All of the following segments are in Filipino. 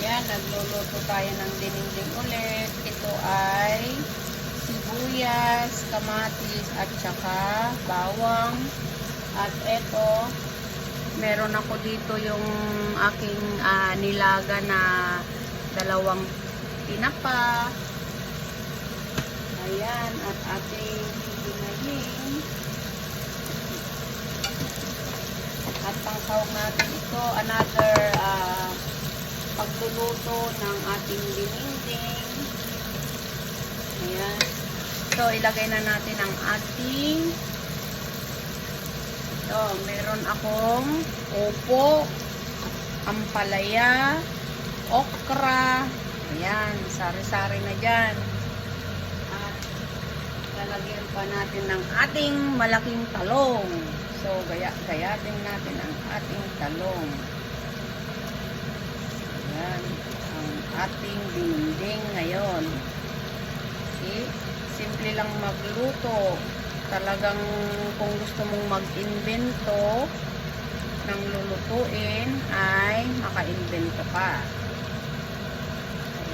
Ayan, nagluluto tayo ng dininding ulit. Ito ay sibuyas, kamatis, at saka bawang. At ito, meron ako dito yung aking nilaga na dalawang tinapa. Ayan, at ating hihimayin. At pangsahog natin ito, another pagluluto ng ating dininding. Ayan. So, ilagay na natin ang ating ito, meron akong upo, ampalaya, okra. Ayan, sari-sari na dyan. At lalagyan pa natin ng ating malaking talong. So, gayatin natin ang ating talong. Ayan, ang ating dinding ngayon. Okay? Simple lang magluto. Talagang kung gusto mong mag-invento ng lulutuin, ay maka-invento ka.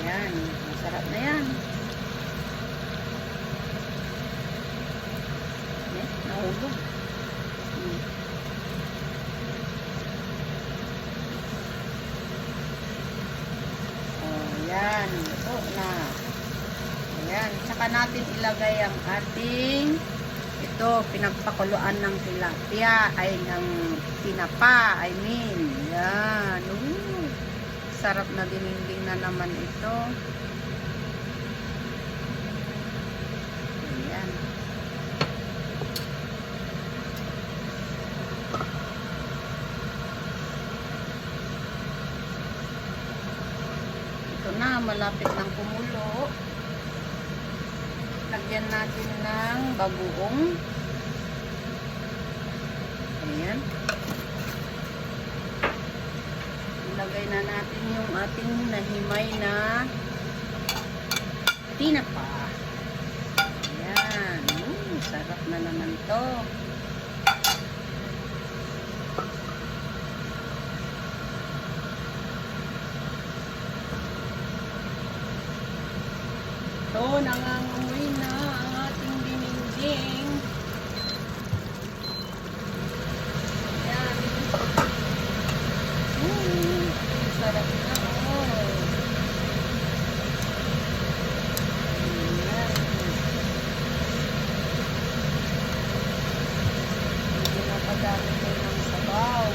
Ayan, masarap na yan. Ayan, nahulog. Ayan, ito na. Ayan, tsaka natin ilagay ang ating ito, pinagpakuluan ng tilapia, ay ng tinapa, I mean. Ayan, sarap na dininding na naman ito. Ayan. Ito na, malapit ng kumulo. Lagyan natin ng bagoong. Ayan. Ilagay na natin yung ating nahimay na tinapa. Ayan. Sarap na naman to. Ito, nangangamoy na ang ating dininding. Ayan. Sarap na. Ayan. Hindi na padami ko ng sabaw.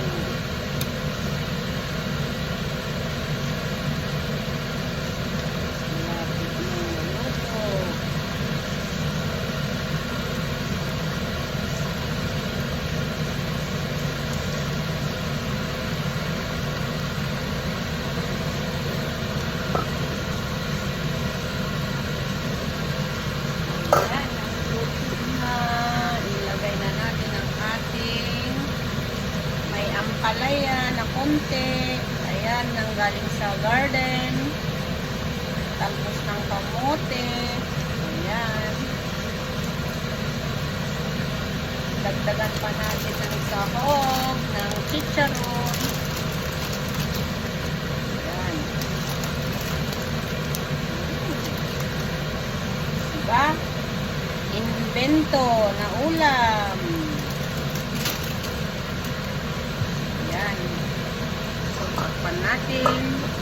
Ilagay na natin ang ating may ampalaya na konti. Ayan, nanggaling sa garden. Talbos ng kamote. Ayan. Dagdagan pa natin ng sahog, ng chicharon. Ayan. Diba? Invento na ulam. Ayan. So, takpan natin.